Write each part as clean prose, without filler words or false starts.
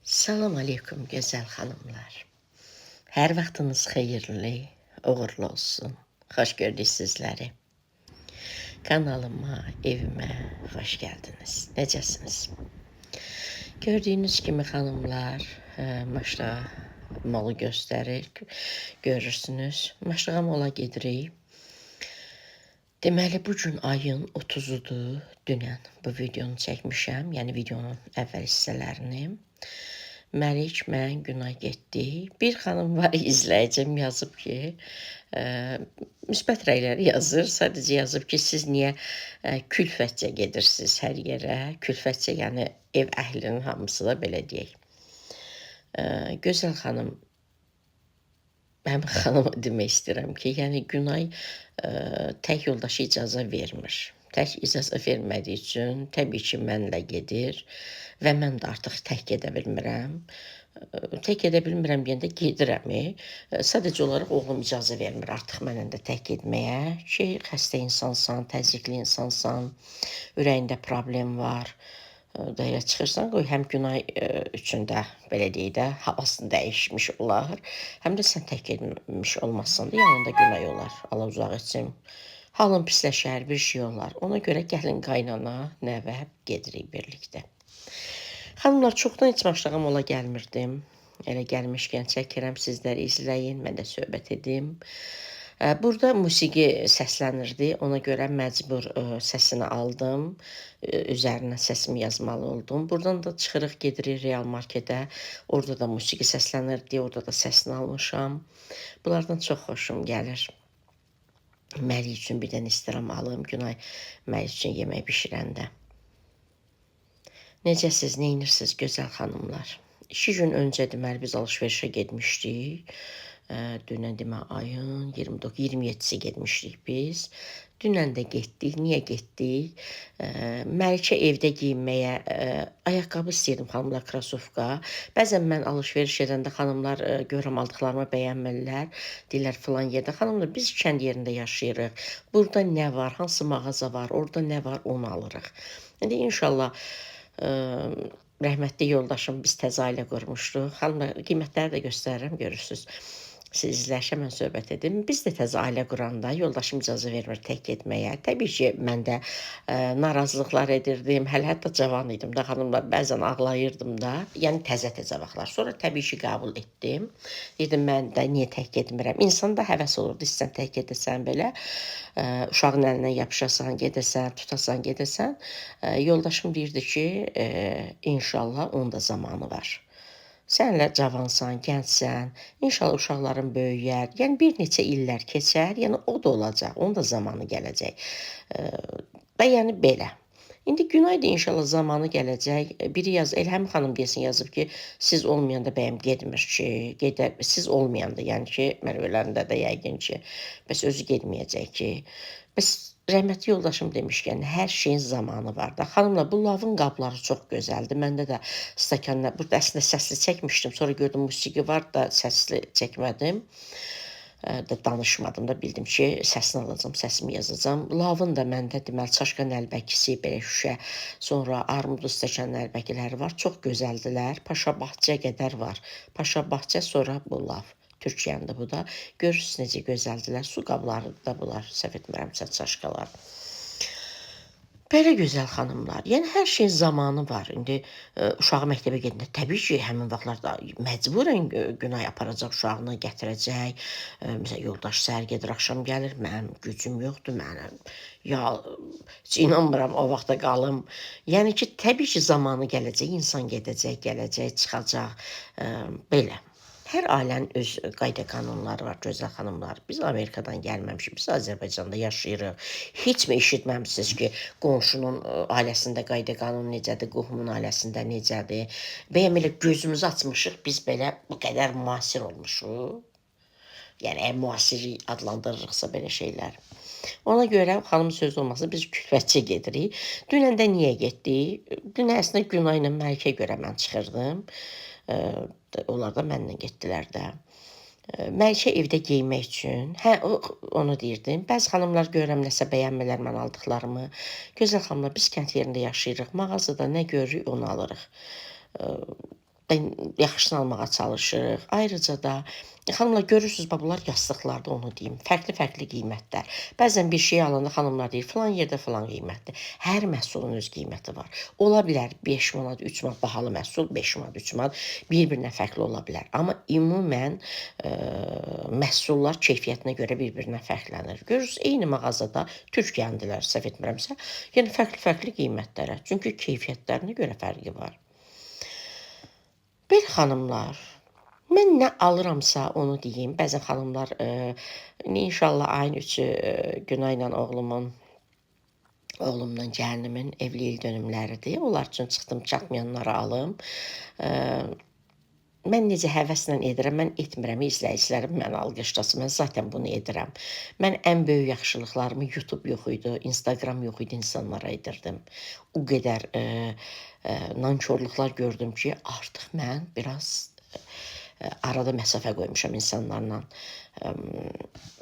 Salam aleykum gözəl xanımlar. Hər vaxtınız xeyirli, uğurlu olsun. Xoş gördük sizləri. Kanalıma, evimə xoş gəldiniz. Necəsiniz? Gördüyünüz kimi xanımlar, maşrağa molu göstərir. Görürsünüz. Maşrağa mola gedirik. Deməli, bugün ayın 30-udur. Dünən bu videonu çəkmişəm. Yəni videonun əvvəl hissələrini. Məlik, mən, Günay getdik. Bir xanım var, izləyicim yazıb ki, müsbət rəyləri yazır. Sadəcə yazıb ki, siz niyə külfətcə gedirsiniz hər yerə? Külfətcə, yəni ev əhlinin hamısı da belə deyək. Gözəl xanım, mən xanıma demək istəyirəm ki, yəni Günay tək yoldaşı icazə vermir. Tək icazə vermədiyi üçün təbii ki, mənlə gedir və mən də artıq tək gedə bilmirəm. Tək gedə bilmirəm deyəndə gedirəm. Sadəcə olaraq oğlum icazə vermir artıq mənlə də tək getməyə ki, xəstə insansan, təzyiqli insansan, ürəyində problem var. Daya çıxırsan, qoy həm Günay üçün də belə deyək də havasını dəyişmiş olar, həm də sən tək getmiş olmazsan da yanında Günay olar. Allah uzaq etsin. Halın pisləşər, bir şey olar. Ona görə gəlin qaynana, nəvə gedirik birlikdə. Xanımlar, çoxdan heç maşrağa mola gəlmirdim. Elə gəlmişkən çəkirəm, sizləri izləyin, mən də söhbət edim. Burada musiqi səslənirdi, ona görə məcbur səsini aldım, üzərinə səsimi yazmalı oldum. Buradan da çıxırıq, gedirik Real Marketə, orada da musiqi səslənirdi, orada da səsini almışam. Bunlardan çox xoşum gəlir. Məlik üçün bir dənə istirəm alım, Günay Məlik üçün yemək bişirəndə. Necəsiz, neyinirsiniz gözəl xanımlar? 2 gün öncə deməli biz alış-verişə getmişdik. Dünən demə ayın 27-si getmişdik biz. Dünən də getdik. Niyə getdik? Məlikə evdə geyinməyə ayaqqabı istəyirdim xanımlar, krasovka. Bəzən mən alış-veriş edəndə xanımlar görürəm aldıqlarımı bəyənmirlər. Deyirlər filan yerdə. Xanımlar, biz kənd yerində yaşayırıq. Burada nə var, hansı mağaza var, orada nə var, onu alırıq. İndi inşallah rəhmətli yoldaşım biz təzə ailə qurmuşduq. Xanımlar, qiymətləri də göstərirəm, görürsünüz. Siz izlərsə mən söhbət edim. Biz də təzə ailə quranda yoldaşım icazə vermir tək getməyə. Təbii ki, mən də narazılıqlar edirdim. Hətta cavan idim da xanımlar, bəzən ağlayırdım da. Yəni təzə vaxtlar. Sonra təbii ki, qəbul etdim. Dedim, mən də niyə tək getmirəm? İnsan da həvəs olurdu, istəyən tək gedəsən belə. Uşağın əlinə yapışasan, gedəsən, tutasan, gedəsən. Yoldaşım deyirdi ki, inşallah onun da zamanı var. Sən elə cavansan, gəncsən, inşallah uşaqların böyüyər, yəni bir neçə illər keçər, yəni o da olacaq, onun da zamanı gələcək. Və yəni belə. İndi Günay da inşallah zamanı gələcək. Biri Elham xanım desin yazıb ki, siz olmayanda bəyəm getmir ki, siz olmayanda, yəni ki, mən öləndə də yəqin ki, bəs özü getməyəcək ki. Bəs rəhmətli yoldaşım demişkən, hər şeyin zamanı var da. Xanımlar, bu lavın qabları çox gözəldir. Məndə də stəkanlar, burada əslində səsli çəkmişdim. Sonra gördüm musiqi var da səsli çəkmədim. Danışmadım da, bildim ki, səsini alacam, səsimi yazacam. Lavın da məndə deməli çaşqa nəlbəkisi, belə şüşə, sonra armudlu stəkan nəlbəkiləri var. Çox gözəldilər. Paşa Bahçə qədər var. Paşa Bahçə, sonra bu lav. Türkiyəndə bu da. Görürsünüz necə gözəldilər. Su qabları da bunlar, səhv etmirəmsə, çaşqalar. Belə gözəl xanımlar. Yəni, hər şeyin zamanı var. İndi uşağı məktəbə gedəndə təbii ki, həmin vaxtlarda məcburən Günay aparacaq uşağını, gətirəcək. Məsələn, yoldaş səhər gedir, axşam gəlir. Mənim gücüm yoxdur, mənim. Ya, heç inanmıram o vaxta qalım. Yəni ki, təbii ki, zamanı gələcək, insan gedəcək, gələcək, çıxacaq. Belə. Hər ailənin öz qayda qanunları var, gözəl xanımlar. Biz Amerikadan gəlməmişik, biz Azərbaycanda yaşayırıq. Heç mi eşitməmişsiniz ki, qonşunun ailəsində qayda qanun necədir, qohumun ailəsində necədir? Bəyəm elə gözümüzü açmışıq, biz belə bu qədər müasir olmuşuq. Yəni, müasir adlandırırıqsa belə şeylər. Ona görə xanımın sözü olmasa biz külfətçi gedirik. Dünən də niyə getdik? Dünən əslində Günay ilə Məlikə görə mən çıxırdım. Onlar da mənlə getdilər də. Məlikə evdə geymək üçün, onu deyirdim. Bəzi xanımlar görürəm, nəsə bəyənmirlər mən aldıqlarımı. Gözəl xanımlar, biz kənd yerində yaşayırıq. Mağazada nə görürük, onu alırıq. yaxşısını almağa çalışırıq. Ayrıca da xanımlar görürsünüz, bunlar yastıqlarda onu deyim, fərqli-fərqli qiymətlər. Bəzən bir şey alanda xanımlar deyir, filan yerdə filan qiymətdir. Hər məhsulun öz qiyməti var. Ola bilər 5 manat, 3 manat bahalı məhsul, 5 manat, 3 manat bir-birinə fərqli ola bilər. Amma ümumən məhsullar keyfiyyətinə görə bir-birinə fərqlənir. Görürsünüz, eyni mağazada Türkiyəndilər, səhv etmirəmsə, yəni fərqli-fərqli qiymətlərə. Çünki keyfiyyətlərinə görə fərqi var. Belə xanımlar, mən nə alıramsa onu deyim. Bəzən xanımlar, inşallah ayın 3-ü Günayla oğlumla gəlinimin evli il dönümləridir. Onlar üçün çıxdım, çatmayanları alım. Mən necə həvəslə edirəm, mən etmirəm, izləyicilərim məni alqışlasın, mən zaten bunu edirəm. Mən ən böyük yaxşılıqlarımı YouTube yox idi, Instagram yox idi, insanlara edirdim. O qədər nankorluqlar gördüm ki, artıq mən biraz arada məsafə qoymuşam insanlarla.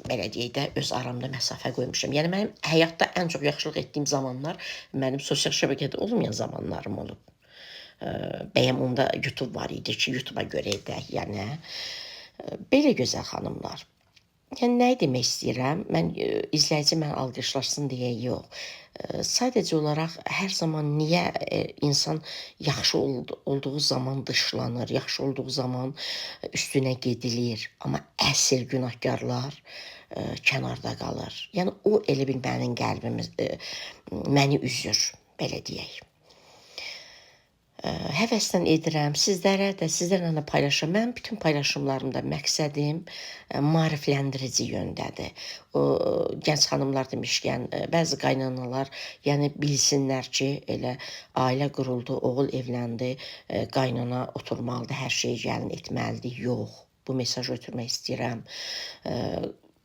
Belə deyək də, öz aramda məsafə qoymuşam. Yəni, mənim həyatda ən çox yaxşılıq etdiyim zamanlar mənim sosial şəbəkədə olmayan zamanlarım olub. Bəyəm onda YouTube var idi ki, YouTube'a görə edək, yəni. Belə gözəl xanımlar. Yəni, nəyi demək istəyirəm? Mən izləyici məni alqışlasın deyə yox. Sadəcə olaraq hər zaman niyə insan yaxşı olduğu zaman dışlanır, yaxşı olduğu zaman üstünə gedilir, amma əsl günahkarlar kənarda qalır. Yəni, o elə bil mənim qəlbimi, məni üzür, belə deyək. Həvəslə edirəm, sizlərlə də paylaşıram. Mənim bütün paylaşımlarımda məqsədim maarifləndirici yöndədir. Gənc xanımlar demişkən, bəzi qaynanalar, yəni bilsinlər ki, elə ailə quruldu, oğul evləndi, qaynana oturmalıdır, hər şeyi gəlin etməlidir. Yox, bu mesajı ötürmək istəyirəm.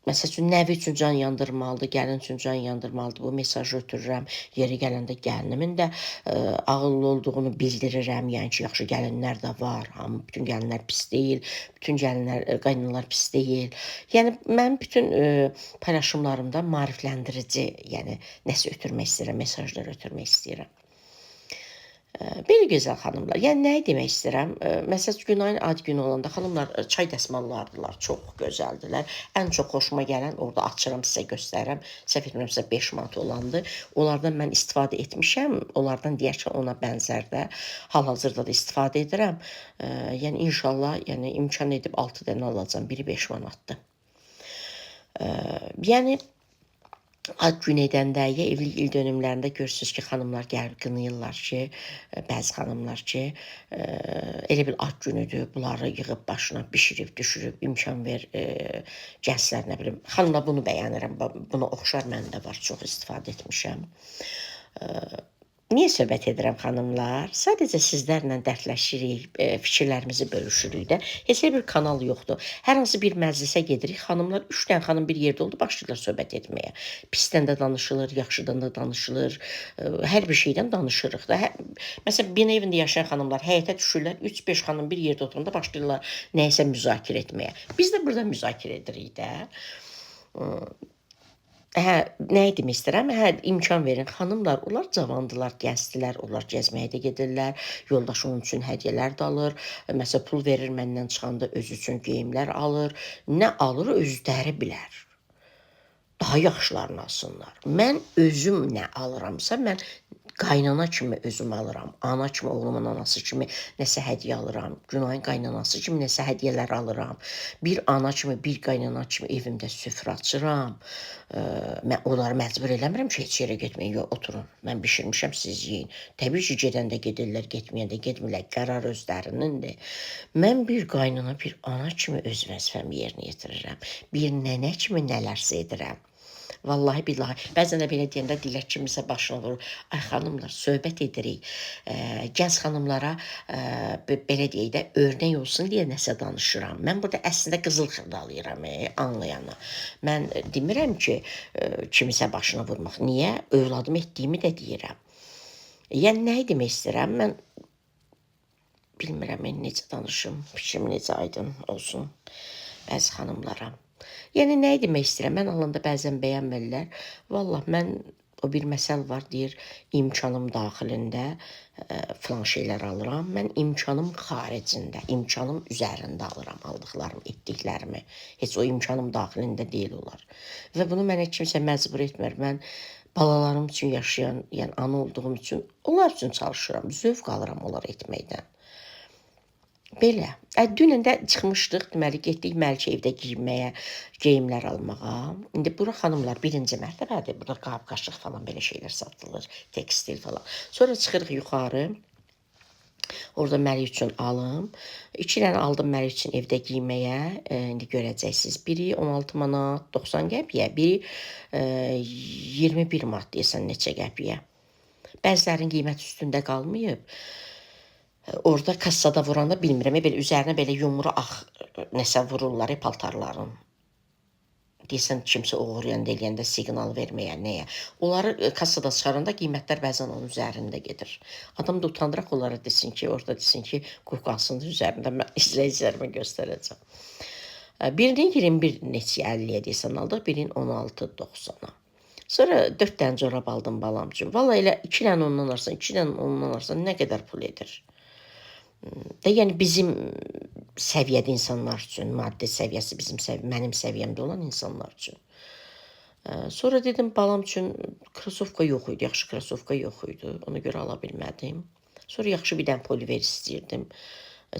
Məsəl üçün, nəvi üçün can yandırmalıdır, gəlin üçün can yandırmalıdır. Bu mesajı ötürürəm. Yeri gələndə gəlinimin də ağıllı olduğunu bildirirəm. Yəni ki, yaxşı gəlinlər də var. Bütün gəlinlər pis deyil, bütün qaynanalar pis deyil. Yəni, mən bütün paylaşımlarımda maarifləndirici, yəni nəsə ötürmək istəyirəm, mesajlar ötürmək istəyirəm. Belə gözəl xanımlar. Yəni, nəyi demək istəyirəm? Məsəl üçün, Günayın ad günü olanda xanımlar çay dəsmallardılar, çox gözəldilər. Ən çox xoşuma gələn, orada açıram, sizə göstərirəm. Səhv etmirəmsə 5 manat olandı. Onlardan mən istifadə etmişəm. Onlardan deyək ki, ona bənzər də hal-hazırda da istifadə edirəm. Yəni, inşallah imkan edib 6 dənə alacam. Biri 5 manatdır. Yəni, ad gün edəndə, ya evli il dönümlərində görürsünüz ki, xanımlar gəlib qınayırlar ki, bəzi xanımlar ki, elə bil ad günüdür, bunları yığıb başına bişirib, düşürüb, imkan ver gənclər, nə bilim. Xanımlar bunu bəyənirəm, buna oxşar məndə var, çox istifadə etmişəm. Niyə söhbət edirəm xanımlar? Sadəcə sizlərlə dərdləşirik, fikirlərimizi bölüşürük də. Heç bir kanal yoxdur. Hər hansı bir məclisə gedirik, xanımlar, 3 dənə xanım bir yerdə oldu, başlayırlar söhbət etməyə. Pisdən də danışılır, yaxşıdan da danışılır, hər bir şeydən danışırıq da. Məsələn, bina evində yaşayan xanımlar həyətə düşürlər, 3-5 xanım bir yerdə oturanda başlayırlar nəyəsə müzakirə etməyə. Biz də burada müzakirə edirik də. Nəyi demək istəyirəm? İmkan verin. Xanımlar, onlar cavandılar, gəncdilər, onlar gəzməyə də gedirlər, yoldaş onun üçün hədiyyələr də alır. Məsələn, pul verir, məndən çıxanda özü üçün geyimlər alır. Nə alır, özləri bilər. Daha yaxşılarını alsınlar. Mən özüm nə alıramsa, mən qaynana kimi özüm alıram. Ana kimi, oğlumun anası kimi nəsə hədiyyə alıram. Günayın qaynanası kimi nəsə hədiyyələr alıram. Bir ana kimi, bir qaynana kimi evimdə süfrə açıram. Mən onları məcbur eləmirəm ki, heç yerə getməyin, yox, oturun. Mən bişirmişəm, siz yeyin. Təbii ki, gedəndə gedirlər, getməyəndə getmirlər. Qərar özlərinindir. Mən bir qaynana, bir ana kimi öz vəzifəmi yerinə yetirirəm. Bir nənə kimi nələrsə edirəm. Vallahi billahi, bəzən də belə deyəndə dilək kimisə başına vurur. Ay xanımlar, söhbət edirik. Gənc xanımlara belə deyək də, örnək olsun deyə nəsə danışıram. Mən burada əslində qızıl xırdalayıram, anlayana. Mən demirəm ki, kimisə başına vurmaq. Niyə? Övladım etdiyimi də deyirəm. Yəni, nəyi demək istəyirəm? Mən bilmirəm, mən necə danışım, fikrim necə aydın olsun bəzi xanımlara. Yəni, nəyi demək istəyirəm? Mən alanda bəzən bəyənmirlər. Vallah, mən O bir məsəl var, deyir, imkanım daxilində filan şeylər alıram. Mən imkanım xaricində, imkanım üzərində alıram aldıqlarım, etdiklərimi. Heç o imkanım daxilində deyil onlar. Və bunu mənə kimsə məcbur etmir. Mən balalarım üçün yaşayan, yəni ana olduğum üçün onlar üçün çalışıram, zövq alıram onlar etməkdən. Belə. Dünən də çıxmışdıq, deməli getdik Məlikə evdə geyinməyə, geyimlər almağa. İndi bura xanımlar birinci mərtəbədir. Burada qab, qaşıq falan belə şeylər satılır, tekstil falan. Sonra çıxırıq yuxarı. Orada Məlik üçün alım. 2 dənə aldım Məlik üçün evdə geyinməyə. İndi görəcəksiniz. Biri 16 manat 90 qəpiyə, biri 21 manat deyəsən neçə qəpiyə. Bəzilərinin qiyməti üstündə qalmayıb. Orada kassada vuranda bilmirəm, belə üzərinə belə yumru nəsə vururlar paltarların. Deyəsən kimsə oğurlayan eləyəndə siqnal verməyə nəyə. Onları kassada çıxaranda qiymətlər bəzən onun üzərində gedir. Adam da utandıraq onlara desin ki, orada desin ki, qoyqansının üzərində mən izləyicilərimə göstərəcəm. Birinin 21 neçə 50-yə deyəsən aldıq, birinin 16.90-a. Sonra 4 dənə corab aldım balam üçün. Valla elə 2 dənə ondan alırsan, 2 dənə ondan alırsan nə qədər pul edir? Yəni bizim səviyyədə insanlar üçün, maddi səviyyəsi mənim səviyyəmdə olan insanlar üçün. Sonra dedim balam üçün krasovka yox idi, yaxşı krasovka yox idi. Ona görə ala bilmədim. Sonra yaxşı bir dənə poliver istəyirdim.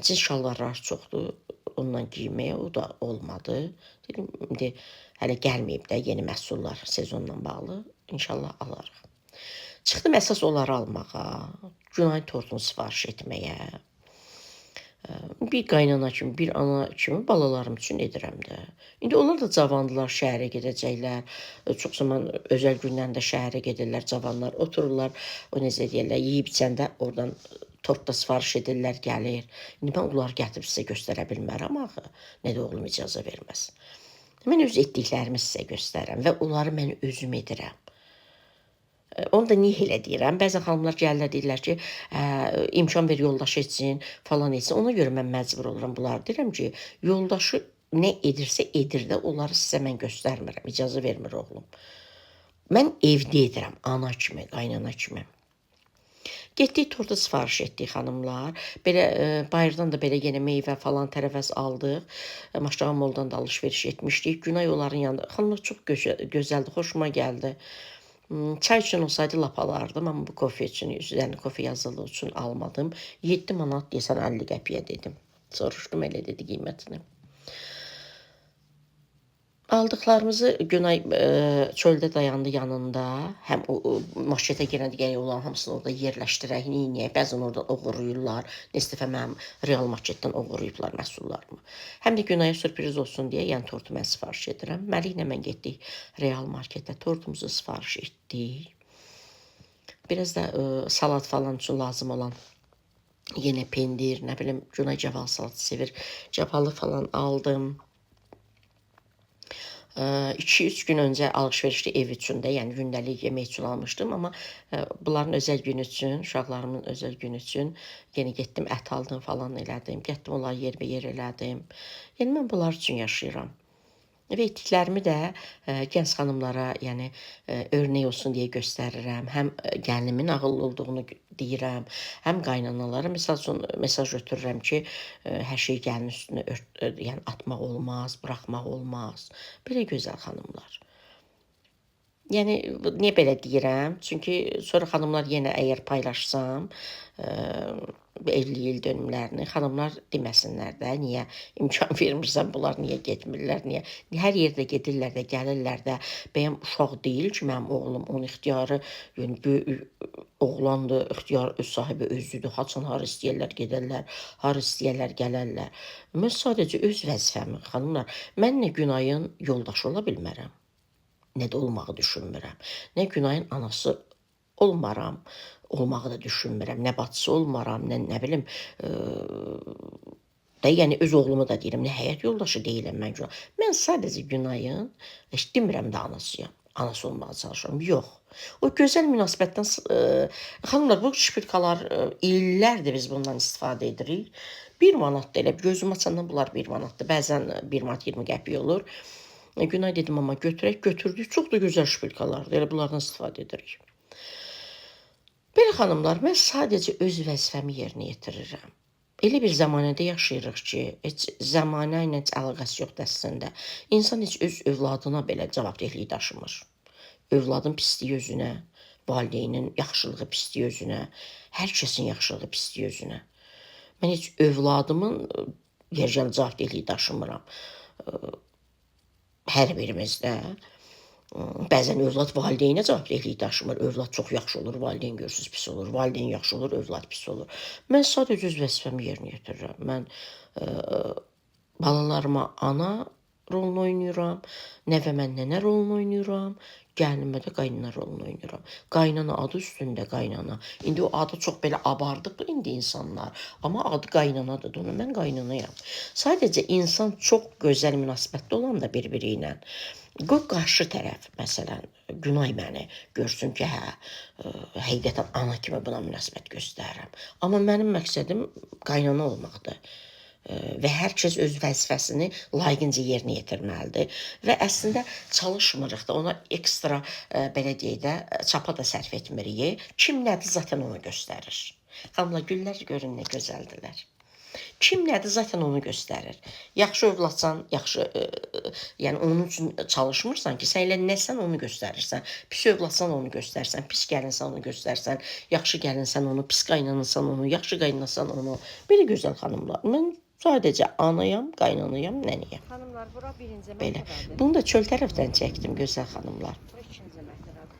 Cins şalvarlar çoxdur, ondan giyməyə, o da olmadı. Dedim, indi hələ gəlməyib də yeni məhsullar sezonla bağlı. İnşallah alarıq. Çıxdım əsas onları almağa, Günay tortunu sifariş etməyə. Bir qaynana kimi, bir ana kimi balalarım üçün edirəm də. İndi onlar da cavandılar, şəhərə gedəcəklər. Çox zaman özəl günlərində şəhərə gedirlər, cavanlar otururlar. O necə deyirlər, yeyib içəndə oradan tortda sifariş edirlər, gəlir. İndi mən onları gətirib sizə göstərə bilmərəm axı. Nə də oğlum icazə verməz. Mən öz etdiklərimi sizə göstərəm və onları mən özüm edirəm. Onu da niyə elə deyirəm? Bəzən xanımlar gəlirlər, deyirlər ki, imkan ver yoldaş etsin, falan etsin. Ona görə mən məcbur oluram bunları. Deyirəm ki, yoldaşı nə edirsə edir də, onları sizə mən göstərmirəm, icazə vermir oğlum. Mən evdə edirəm, ana kimi, qaynana kimi. Getdik tortu sifariş etdik xanımlar. Belə bayırdan da belə yenə meyvə falan tərəvəz aldıq. Maşağa moldan da alış-veriş etmişdik. Günay onların yanında. Xanımlar çox gözəldir, xoşuma gəldi. Çay üçün olsaydı lap alardım, amma bu kofe üçün, üzərində kofe yazıldığı üçün almadım. 7 manat deyəsən 50 qəpiyə dedim. Soruşdum, elə dedi qiymətini. Aldıqlarımızı Günay çöldə dayandı yanında. Həm marketə girəndə gərək olan hamısını orada yerləşdirək, neyiniyək. Bəzən orada oğurlayırlar. Neçə dəfə mənim real marketdən oğurlayıblar məhsullarımı. Həm də Günaya sürpriz olsun deyə, yəni tortu mən sifariş edirəm. Məliklə mən getdik real marketə, tortumuzu sifariş etdik. Biraz da salat falan üçün lazım olan yenə pendir, nə bilim, Günay caval salatı sevir. Cavalı falan aldım. 2-3 gün öncə alış-verişli ev üçün də, yəni gündəlik yemək üçün almışdım, amma bunların özəl günü üçün, uşaqlarımın özəl günü üçün yenə getdim, ət aldım falan elədim, getdim onları yerbəyer elədim. Yəni mən bunlar üçün yaşayıram. Və etdiklərimi də gənc xanımlara, yəni örnək olsun deyə göstərirəm. Həm gəlinimin ağıllı olduğunu deyirəm, həm qaynanalara mesaj ötürürəm ki, hər şey gəlinin üstünə yəni atmaq olmaz, buraxmaq olmaz. Belə gözəl xanımlar. Yəni niyə belə deyirəm? Çünki sonra xanımlar yenə əgər paylaşsam, evli il dönümlərini, xanımlar deməsinlər də, niyə imkan vermirsən, bunlar niyə getmirlər, niyə? Hər yerdə gedirlər də, gəlirlər də, bəyəm uşaq deyil ki, mənim oğlum, onun ixtiyarı, yəni oğlandır, ixtiyar öz sahibi özüdür, haçan har istəyərlər gedərlər, har istəyərlər gələrlər. Mən sadəcə öz vəzifəmi, xanımlar, mən nə Günayın yoldaşı ola bilmərəm, nə də olmağı düşünmürəm, nə Günayın anası olmaram, olmağı da düşünmürəm, nə bacısı olmaram, nə bilim, yəni öz oğlumu da deyirəm, nə həyat yoldaşı deyiləm mən Günay. Mən sadəcə Günayın, demirəm də anasıyam, anası olmağa çalışıram, yox. O gözəl münasibətdən, xanımlar, bu şpilkalar illərdir biz bundan istifadə edirik. 1 manat da elə, gözüm açandan bunlar 1 manatdır, bəzən 1 manat 20 qəpik olur. Günay dedim, amma götürək. Götürdük. Çox da gözəl şpilkalardır. Elə bunlardan istifadə edirik. Belə xanımlar, mən sadəcə öz vəzifəmi yerinə yetirirəm. Elə bir zəmanədə yaşayırıq ki, heç zəmanə ilə heç əlaqəsi yoxdur əslində. İnsan heç öz övladına belə cavabdehliyi daşımır. Övladın pisliyi özünə, valideynin yaxşılığı pisliyi özünə, hər kəsin yaxşılığı pisliyi özünə. Mən heç övladımın yerəcəm cavabdehliyi daşımıram. Hər birimizdə. Bəzən övlad valideynə cavabdehliyi daşımır. Övlad çox yaxşı olur, valideyn görürsüz pis olur. Valideyn yaxşı olur, övlad pis olur. Mən sadəcə öz vəzifəmi yerinə yetirirəm. Mən balalarıma ana rolunu oynayıram, nəvəmə nənə rolunu oynayıram, gəlinimə də qaynana rolunu oynayıram. Qaynana adı üstündə qaynana. İndi o adı çox belə abardıb indi insanlar. Amma adı qaynanadır. Onu mən qaynanayam. Sadəcə insan çox gözəl münasibətdə olanda bir-biri ilə qoy qarşı tərəf, məsələn, Günay məni görsün ki, həqiqətən ana kimi buna münasibət göstərirəm. Amma mənim məqsədim qaynana olmaqdır. Və hər kəs öz vəzifəsini layiqincə yerinə yetirməlidir. Və əslində çalışmırıq da, ona ekstra, belə deyək də, çapa da sərf etmirik. Kim nədir, zaten onu göstərir. Xanımlar, güllər görün nə gözəldilər. Kim nədir, zaten onu göstərir. Yaxşı övladsan, yaxşı, yəni onun üçün çalışmırsan ki, sən elə nəsən onu göstərirsən. Pis övladsan onu göstərsən, pis gəlinsən onu göstərsən, yaxşı gəlinsən onu, pis qaynanırsan onu, yaxşı qaynanasan onu. Belə gözəl xanımlar. Mən sadəcə anayam, qaynanayam, nənəyəm. Xanımlar, bura birinci Belə. mərtəbədir. Bunu da çöl tərəfdən çəkdim, gözəl xanımlar. Bura ikinci mərtəbədir.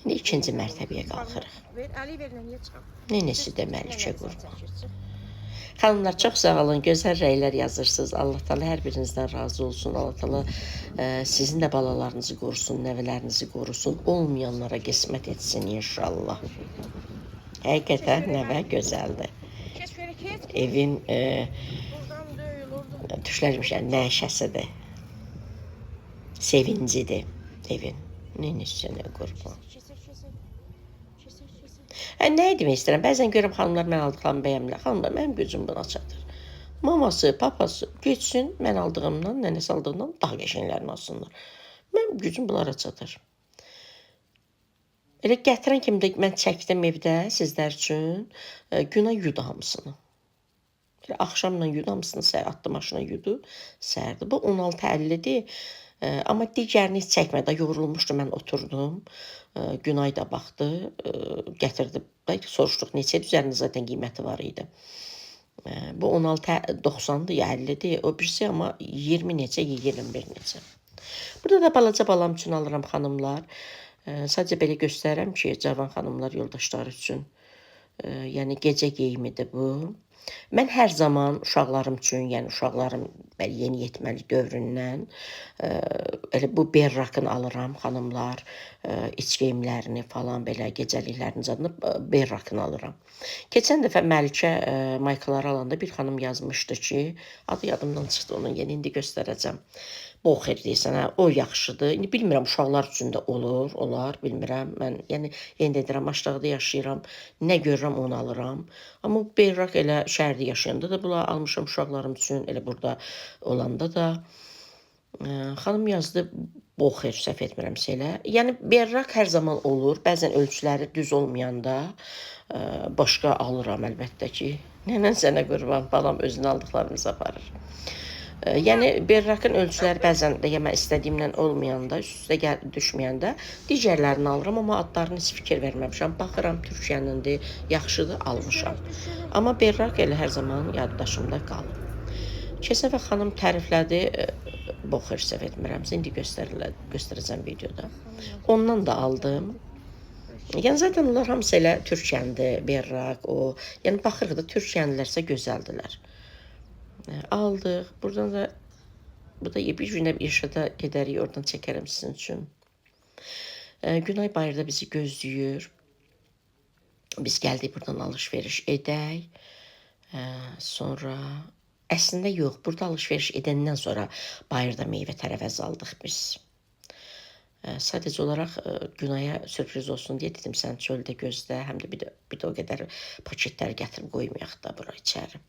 İndi ikinci mərtəbəyə qalxırıq. Əli ver, nəyə çıxaq? Nənəsi də Məlikə qurban. Çəkir, çıx. Xanımlar, çox sağ olun, gözəl rəylər yazırsınız. Allah Taala hər birinizdən razı olsun. Allah Taala sizin də balalarınızı qorusun, nəvələrinizi qorusun. Olmayanlara qismət etsin inşallah. Həqiqətən nəvə gözəldir. Keç belə keç. Evin Buradan deyil, oradan. düşlərmişən nəşəsidir. Sevincidir evin. Neyinə qurban. Keçir. Nə demək istəyirəm? Bəzən görürəm xanımlar mən aldıqlarımı bəyənmirlər. Xanımlar, mənim gücüm buna çatır. Maması, papası geçsin, mən aldığımdan, nənəsi aldığımdan daha qəşənglərini alsınlar. Mənim gücüm bunlara çatır. Elə gətirən kimi də mən çəkdim evdə sizlər üçün. Günay yudu hamısını. Elə axşamla yudu hamısını, səhər atdı maşına yudu, səhərdir. Bu 16:50-dir. Amma digərini heç çəkmədi. Yorulmuşdu, mən oturdum. Günay da baxdı, gətirdi. Soruşduq neçədir, üzərində zaten qiyməti var idi. Bu 16.90-dır ya 50-dir. O birisi amma 20 neçə, 21 neçə. Burada da balaca balam üçün alıram xanımlar. Sadəcə belə göstərirəm ki, cavan xanımlar yoldaşları üçün. Yəni gecə geyimidir bu. Mən hər zaman uşaqlarım üçün, yəni uşaqlarım yeni yetməli dövründən elə bu berrakını alıram xanımlar, iç geyimlərini falan belə gecəliklərini zadını berrakını alıram. Keçən dəfə Məlikə maykaları alanda bir xanım yazmışdı ki, adı yadımdan çıxdı onun, yeni indi göstərəcəm. Boxer deyirsən, o yaxşıdır. İndi bilmirəm, uşaqlar üçün də olur, olar, bilmirəm. Mən yəni yenə deyirəm, aşağıda yaşayıram, nə görürəm onu alıram. Amma berrak elə şəhərdə yaşayanda da bunları almışam uşaqlarım üçün, elə burada olanda da. Xanım yazdı, boxer səhv etmirəmsə elə. Yəni berrak hər zaman olur, bəzən ölçüləri düz olmayanda başqa alıram əlbəttə ki. Nənən sənə qurban, balam özünü aldıqlarımızı aparır. Yəni berrakın ölçüləri bəzən də mən istədiyimdən olmayanda, üst-üstə düşməyəndə digərlərini alıram, amma adlarını heç fikir verməmişəm. Baxıram Türkiyənindir, yaxşıdır, almışam. Amma berrak elə hər zaman yaddaşımda qalır. Keçən və xanım təriflədi, boxer səhv etmirəmsə, indi göstərəcəm videoda. Ondan da aldım. Yəni zaten onlar hamısı elə Türkiyənidir, berrak, o. Yəni baxırıq da Türkiyənilərsə gözəldilər. Aldıq. Buradan da bu da bir günə İrşada gedərik, oradan çəkərəm sizin üçün. Günay bayırda bizi gözləyir. Biz gəldik buradan alış-veriş edək. Sonra əslində yox, burada alış-veriş edəndən sonra bayırda meyvə tərəvəz aldıq biz. Sadəcə olaraq Günaya sürpriz olsun deyə dedim, sən çöldə gözlə, həm də bir də o qədər paketləri gətirib qoymayaq da bura içəri.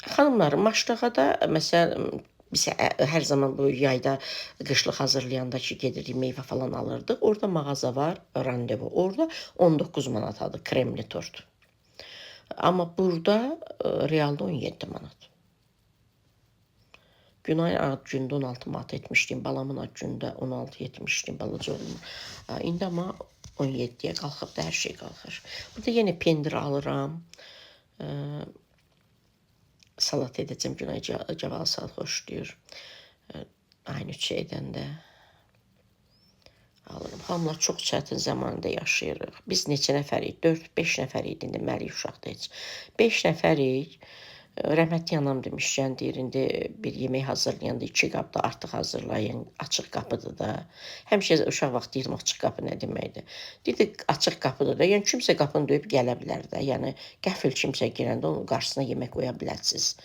Xanımlar, Maştağada məsələn biz hər zaman bu yayda qışlıq hazırlayanda ki, gedirdik meyvə falan alırdıq. Orda mağaza var, Randevu. Orda 19 manatadır kremli tort. Amma burada realda 17 manat. Günayın ad gündə 16 manat etmişdim, balamın ad gündə 16 etmişdim, balaca oğlum. İndi amma 17-yə qalxıb da hər şey qalxır. Burada yenə pendir alıram. Salat edəcəm, Günay caval salat xoşlayır. Aynı şeydən də alırım. Hamılar çox çətin zamanda yaşayırıq. Biz neçə nəfərik? 4-5 nəfər idi, indi Məlik uşaqda heç. 5 nəfərik. Rəhmətli anam demişkən, deyir, indi bir yemək hazırlayanda 2 qab da artıq hazırlayın, açıq qapıdır da. Həmişə uşaq vaxt deyirdim, açıq qapı nə deməkdir? Dedi, açıq qapıdır da, yəni kimsə qapını döyüb gələ bilər də, yəni qəfil kimsə girəndə onun qarşısına yemək qoya bilərsiniz.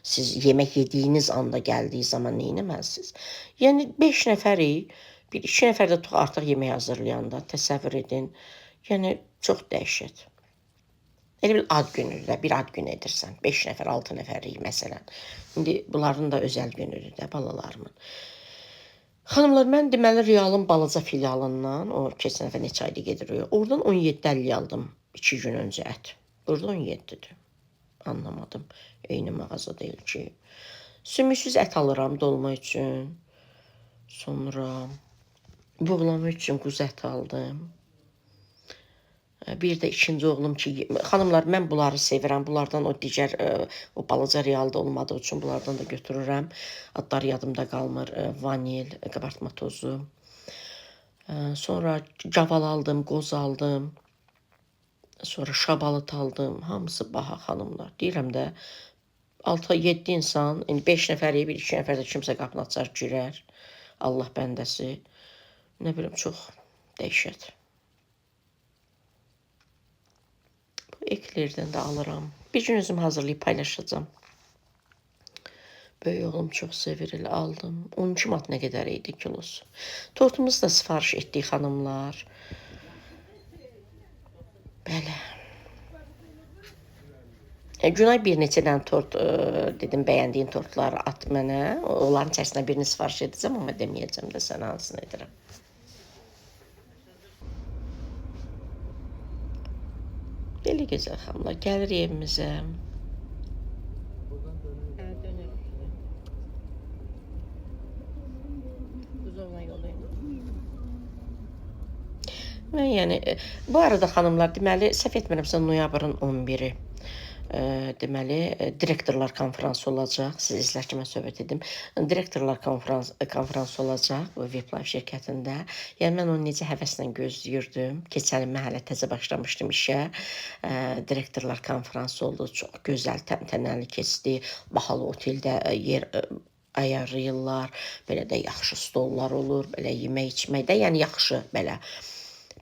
Siz yemək yediyiniz anda gəldiyi zaman nə etməlisiniz? Yəni 5 nəfərik, bir 2 nəfər də artıq yemək hazırlayanda təsəvvür edin. Yəni çox dəhşət. Elə bir ad günüdür də, bir ad günü edirsən. 5 nəfər, 6 nəfərik məsələn. İndi bunların da özəl günüdür də balalarımın. Xanımlar, mən deməli Realın balaca filialından, o keçən dəfə neçə ayda gedirik, oradan 17.50 aldım 2 gün öncə ət. Burada 17-dir. Anlamadım. Eyni mağaza deyil ki. Sümüksüz ət alıram dolma üçün. Sonra buğlama üçün quzu ət aldım. Bir də ikinci oğlum ki, xanımlar, mən bunları sevirəm. Bunlardan o digər, o balaca Realda olmadığı üçün bunlardan da götürürəm. Adları yadımda qalmır. Vanil, qabartma tozu. Sonra caval aldım, qoz aldım. Sonra şabalıt aldım. Hamısı baha xanımlar. Deyirəm də 6-7 insan, 5 nəfərik, 1-2 nəfər də kimsə qapını açar, girər. Allah bəndəsi. Nə bilim, çox dəhşət. Eklerdən də alıram. Bir gün özüm hazırlayıb paylaşacağım. Böyük oğlum çox sevir, elə aldım. 12 manat nə qədər idi kilosu. Tortumuzu da sifariş etdik xanımlar. Belə. Günay bir neçə dənə tort dedim, bəyəndiyin tortları at mənə. Onların içərisində birini sifariş edəcəm, amma deməyəcəm də sənə hansını edirəm. Belə gözəl xanımlar, gəlir evimizə. Mən yəni, bu arada xanımlar, deməli, səhv etmirəmsə, noyabrın 11-i. Deməli, direktorlar konfransı olacaq. Siz izlərkən mən söhbət edim. Direktorlar konfransı olacaq bu Weblife şirkətində. Yəni, mən onu necə həvəslə gözləyirdim. Keçən il mən hələ təzə başlamışdım işə. Direktorlar konfransı oldu. Çox gözəl, təntənəli keçdi. Bahalı oteldə yer ayarlayırlar. Belə də yaxşı stollar olur. Belə yemək içməkdə, yəni yaxşı belə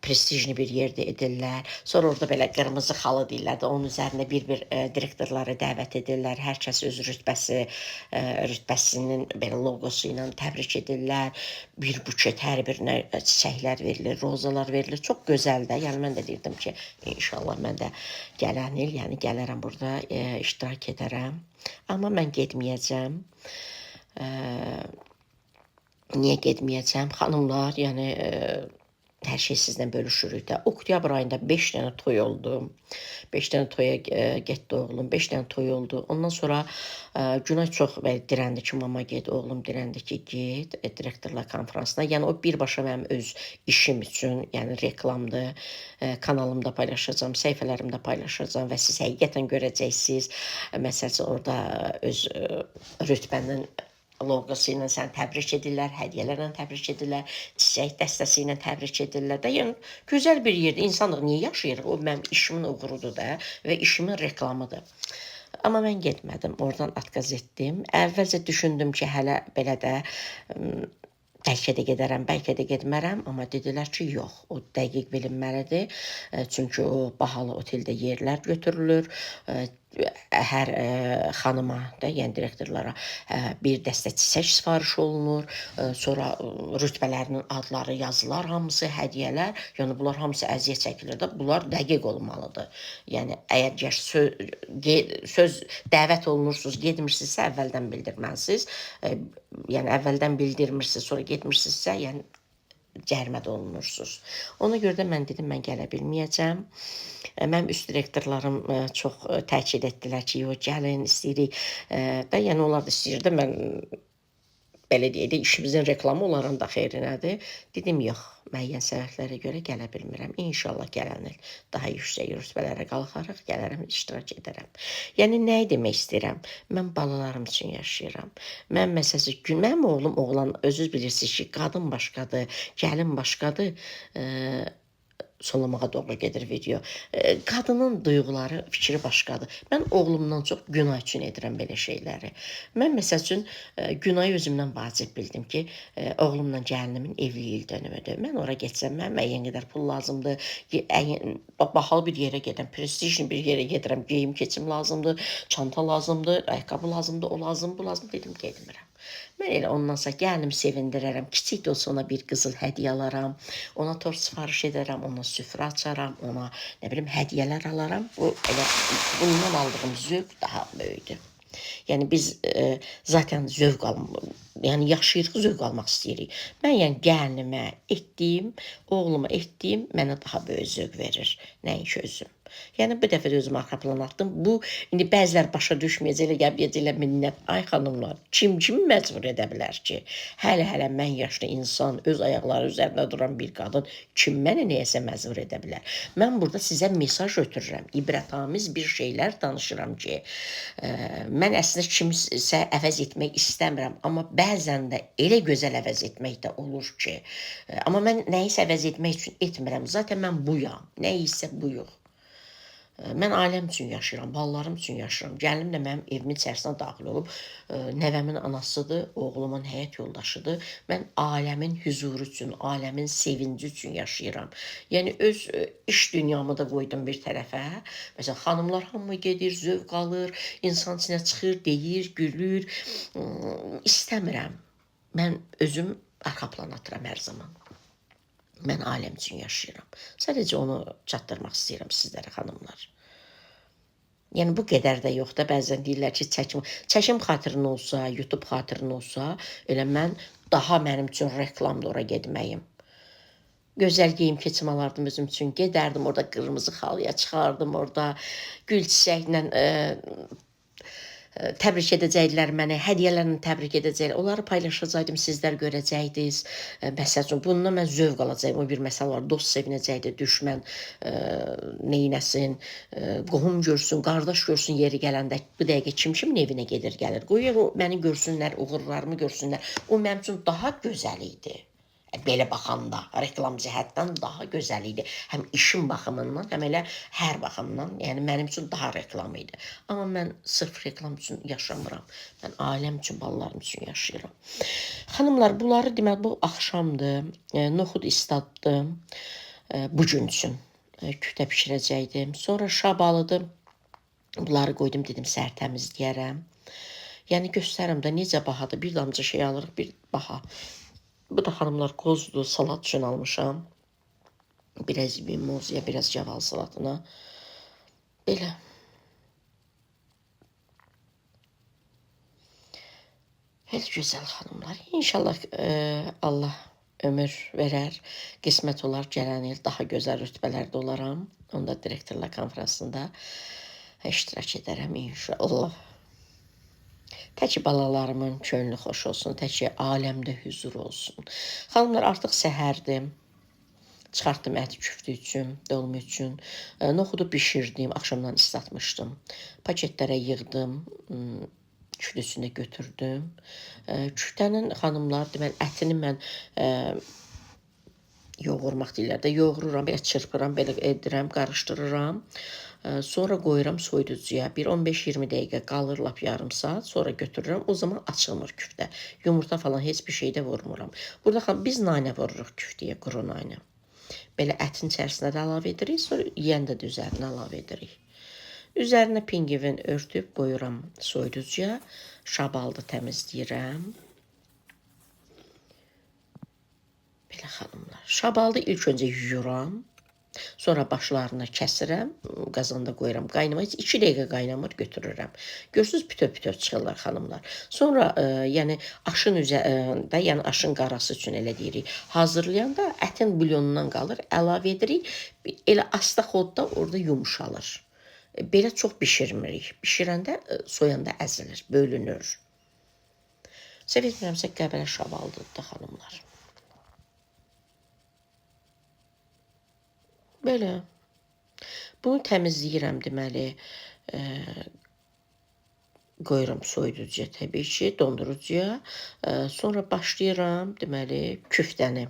prestijli bir yerdə edirlər. Sonra orada belə qırmızı xalı deyirlər də, onun üzərində bir-bir direktorları dəvət edirlər. Hər kəs öz rütbəsinin belə loqosu ilə təbrik edirlər. Bir buket hər birinə çiçəklər verilir, rozalar verilir. Çox gözəldir. Yəni mən də deyirdim ki, inşallah mən də gələn il, yəni gələrəm burada iştirak edərəm. Amma mən getməyəcəm. Niyə getməyəcəm? Xanımlar, yəni hər şey sizlə bölüşürük də. Oktyabr ayında 5 dənə toy oldu. 5 dənə toya getdi oğlum. 5 dənə toy oldu. Ondan sonra Günay çox dirəndi ki, mama get, oğlum dirəndi ki, get direktorlar konfransına. Yəni o birbaşa mənim öz işim üçün, yəni reklamdır. Kanalımda paylaşacağam, səhifələrimdə paylaşacağam və siz həqiqətən görəcəksiniz. Məsələn, orada öz rütbənin loqosu ilə səni təbrik edirlər, hədiyyələrlə təbrik edirlər, çiçək dəstəsi ilə təbrik edirlər də. Yəni, gözəl bir yerdə insanlıq niyə yaşayırıq? O mənim işimin uğurudur da və işimin reklamıdır. Amma mən getmədim, oradan atkaz etdim. Əvvəlcə düşündüm ki, hələ belə də bəlkə də gedərəm, bəlkə də getmərəm, amma dedilər ki, yox, o dəqiq bilinməlidir. Çünki o bahalı oteldə yerlər götürülür. hər xanıma da, yəni direktorlara bir dəstə çiçək sifariş olunur. Sonra rütbələrinin adları yazılar, hamısı hədiyyələr. Yəni bunlar hamısı əziyyət çəkilir də. Bunlar dəqiq olmalıdır. Yəni əgər söz dəvət olunursunuz, getmirsinizsə əvvəldən bildirməlisiniz. Yəni əvvəldən bildirmirsiniz, sonra getmirsinizsə, yəni cərimədə olunursunuz. Ona görə də mən dedim, mən gələ bilməyəcəm. Mənim üst direktorlarım çox təkid etdilər ki, yox, gəlin, istəyirik. Da, yəni onlar da istəyirdi, mən belə deyək də, işimizin reklamı onların da xeyrinədir. Dedim, yox, müəyyən səbəblərə görə gələ bilmirəm. İnşallah gələn il daha yüksək rütbələrə qalxarıq, gələrəm, iştirak edərəm. Yəni, nəyi demək istəyirəm? Mən balalarım üçün yaşayıram. Mən məsələn, mənim oğlan, özünüz bilirsiniz ki, qadın başqadır, gəlin başqadır. Sonlamağa doğru gedir video. Qadının duyğuları, fikri başqadır. Mən oğlumdan çox Günay üçün edirəm belə şeyləri. Mən məsəl üçün Günayı özümdən vacib bildim ki, oğlumla gəlinimin evlilik il dönümüdür. Mən ora getsəm, mən müəyyən qədər pul lazımdır. Bahalı bir yerə gedirəm, prestijli bir yerə gedirəm, geyim keçim lazımdır, çanta lazımdır, ayaqqabı lazımdır, o lazım, bu lazım, dedim, getmirəm. Mən elə ondansa gəlinimi sevindirərəm, kiçik də olsa ona bir qızıl hədiyyə alaram, ona tort sifariş edərəm, ona süfrə açaram, ona nə bilim hədiyyələr alaram. Bu elə bundan aldığım zövq daha böyükdür. Yəni biz zaten zövq yəni yaşayırıq, zövq almaq istəyirik. Mən yəni gəlinimə etdiyim, oğluma etdiyim mənə daha böyük zövq verir, nəinki özüm. Yəni bu dəfə də özüm arxa plan atdım. Bu indi bəzilər başa düşməyəcək, elə gəlməyəcəklər minnət. Ay xanımlar, kim məcbur edə bilər ki? Hələ mən yaşlı insan, öz ayaqları üzərində duran bir qadın kim mənə nəyəsə məcbur edə bilər? Mən burada sizə mesaj ötürürəm. İbrətamiz bir şeylər danışıram ki, mən əslində kimisə əvəz etmək istəmirəm, amma bəzən də elə gözəl əvəz etmək də olur ki, amma mən nəyisə əvəz etmək üçün etmirəm. Zaten mən buyam, nəyisə buyuq. Mən ailəm üçün yaşayıram, balalarım üçün yaşayıram. Gəlinim də mənim evimin içərisinə daxil olub, nəvəmin anasıdır, oğlumun həyat yoldaşıdır. Mən ailəmin hüzuru üçün, ailəmin sevinci üçün yaşayıram. Yəni öz iş dünyamı da qoydum bir tərəfə. Məsələn, xanımlar hamı gedir, zövq alır, insan içinə çıxır, deyir, gülür. İstəmirəm. Mən özüm arxa plan atıram hər zaman. Mən ailəm üçün yaşayıram. Sadəcə onu çatdırmaq istəyirəm sizlərə, xanımlar. Yəni bu qədər də yox da, bəzən deyirlər ki, çəkim xatirin olsa, YouTube xatirin olsa, elə mən daha mənim üçün reklamda ora getməyim. Gözəl geyim keçim alardım özüm üçün, gedərdim orada qırmızı xalıya çıxardım, orada gül çiçəklə təbrik edəcəklər məni, hədiyyələrlə təbrik edəcəklər. Onları paylaşacaqdım, sizlər görəcəydiniz. Məsəl üçün, bundan mən zövq alacaqdım. O bir məsələ var, dost sevinəcəkdi, düşmən neynəsin, qohum görsün, qardaş görsün yeri gələndə. Bu dəqiqə kimin evinə gedir, gəlir. Qoyur, məni görsünlər, uğurlarımı görsünlər. O mənim üçün daha gözəl idi. Belə baxanda, reklam cəhətdən daha gözəl idi. Həm işim baxımından, həm elə hər baxımdan. Yəni, mənim üçün daha reklam idi. Amma mən sırf reklam üçün yaşamıram. Mən ailəm üçün, balalarım üçün yaşayıram. Xanımlar, bunları demək, bu axşamdır. Noxud istaddım. Bu gün üçün küftə pişirəcəkdim. Sonra şabalıdır. Bunları qoydum, dedim, səhər təmizləyərəm. Yəni, göstərim də necə bahadır. Bir damcı şey alırıq, bir baha. Bu da xanımlar qozdur, salat üçün almışam. Biraz mimoziya, biraz caval salatına. Belə. Elə gözəl xanımlar. İnşallah Allah ömür verər, qismət olar, gələn il daha gözəl rütbələrdə olaram. Onda direktorlar konferansında iştirak edərəm inşallah. Təki balalarımın könlü xoş olsun, təki aləmdə hüzur olsun. Xanımlar, artıq səhərdir. Çıxartdım əti küftü üçün, dolma üçün. Noxudu bişirdim, axşamdan islatmışdım. Paketlərə yığdım, küftüsünü götürdüm. Küftənin xanımlar, deməli, ətini mən yoğurmaq deyirlər də, yoğururam, belə çırpıram, belə edirəm, qarışdırıram. Sonra qoyuram soyuducuya, bir 15-20 dəqiqə qalır, lap yarım saat, sonra götürürəm, o zaman açılmır küftə. Yumurta falan heç bir şey də vurmuram. Burada biz nanə vururuq küftəyə, quru nanə. Belə ətin içərisinə də əlavə edirik, sonra yiyəndə də üzərinə əlavə edirik. Üzərinə pingvin örtüb qoyuram soyuducuya. Şabaldı təmizləyirəm. Belə xanımlar. Şabaldı ilk öncə yuyuram. Sonra başlarını kəsirəm, qazanda qoyuram qaynamağa. 2 dəqiqə qaynamır, götürürəm. Görürsüz, bütöv-bütöv çıxırlar xanımlar. Sonra yəni aşın üzərində, yəni aşın qarası üçün elə deyirik, hazırlayanda ətin bulyonundan qalır, əlavə edirik. Elə asta xodda orada yumuşalır. Belə çox bişirmirik. Bişirəndə, soyanda əzilir, bölünür. Sevmirəmsə qəbələ şabaldır da xanımlar. Belə. Bunu təmizləyirəm deməli. Qoyuram soyuducuya təbii ki, dondurucuya. Sonra başlayıram deməli küftəni.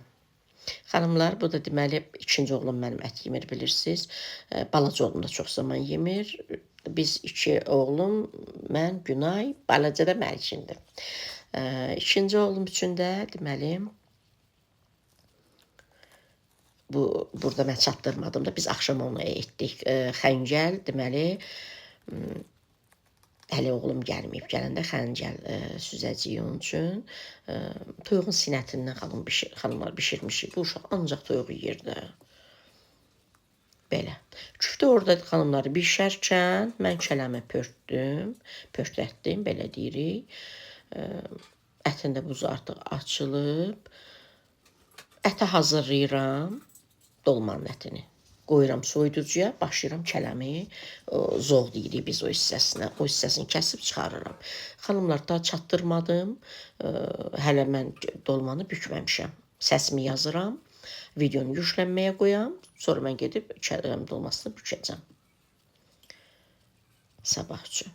Xanımlar, bu da deməli ikinci oğlum mənim ət yemir bilirsiniz. Balaca oğlum da çox zaman yemir. Biz 2 oğlum, mən, Günay, balaca da Məlkindir. İkinci oğlum üçün də deməli burada mən çatdırmadım da biz axşam onu etdik. Xəncəl deməli hələ oğlum gəlməyib. Gələndə xəncəl süzəcəyik onun üçün. Toyuğun sinətindən xanımlar bişirmişik. Bu uşaq ancaq toyuğu yer də. Belə. Küftə orada xanımları bişərkən mən kələmə pörtdüm, belə deyirik. Ətin də buzu artıq açılıb. Əti hazırlayıram, dolmanın ətini. Qoyuram soyuducuya, başlayıram kələmi, zoğ deyirik biz o hissəsinə. O hissəsini kəsib çıxarıram. Xanımlar, daha çatdırmadım. Hələ mən dolmanı bükməmişəm. Səsimi yazıram, videonu yüklənməyə qoyam. Sonra mən gedib dolmasını bükəcəm. Sabah üçün.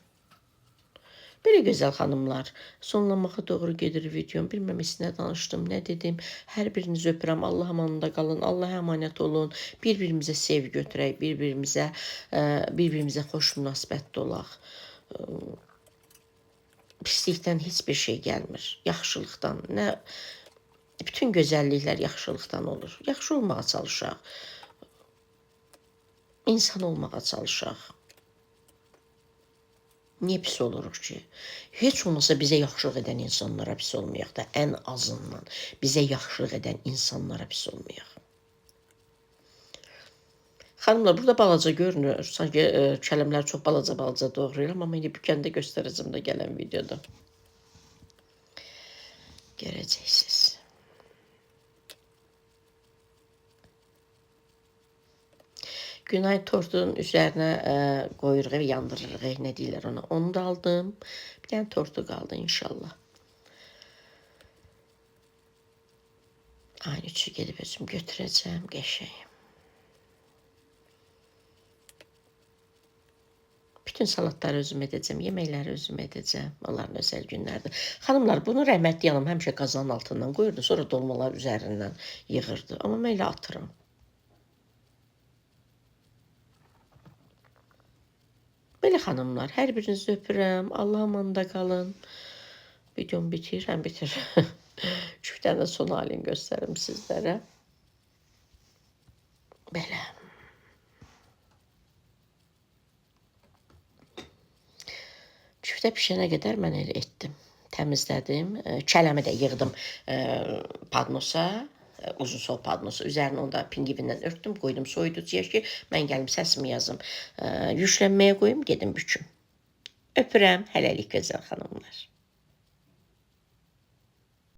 Belə gözəl xanımlar, sonlamağa doğru gedir videom. Bilməm, nə danışdım, nə dedim. Hər birinizi öpürəm. Allah amanında qalın, Allah'a əmanət olun. Bir-birimizə sevgi götürək, bir-birimizə xoş münasibətdə olaq. Pislikdən heç bir şey gəlmir. Yaxşılıqdan, bütün gözəlliklər yaxşılıqdan olur. Yaxşı olmağa çalışaq. İnsan olmağa çalışaq. Niyə pis oluruq ki? Heç olmasa bizə yaxşılıq edən insanlara pis olmayaq da, ən azından bizə yaxşılıq edən insanlara pis olmayaq. Xanımlar, burada balaca görünür. Sanki kələmlər çox balaca doğrayıram, amma indi bükəndə göstərəcəm də gələn videoda. Görəcəksiniz. Günay tortun üzərinə qoyuruq və yandırırıq, nə deyirlər ona. Onu da aldım. Bir dənə tortu qaldı inşallah. Aynı üçü gedib özüm götürəcəm, qəşəng. Bütün salatları özüm edəcəm, yeməkləri özüm edəcəm. Onların özəl günlərdir. Xanımlar, bunu rəhmətli yanım həmişə qazanın altından qoyurdu, sonra dolmalar üzərindən yığırdı. Amma mən elə atıram. Belə xanımlar, hər birinizi öpürəm. Allah amanında qalın. Videom bitir. Küftənin son halini göstərim sizlərə. Belə. Küftə pişənə qədər mən elə etdim. Təmizlədim. Kələmi də yığdım padnosa. Uzun sol padnosu. Üzərini onda pingvindən örtdüm, qoydum soyuducuya ki, mən gəlim səsimi yazım. Yüklənməyə qoyum, gedim büküm. Öpürəm, hələlik gözəl xanımlar.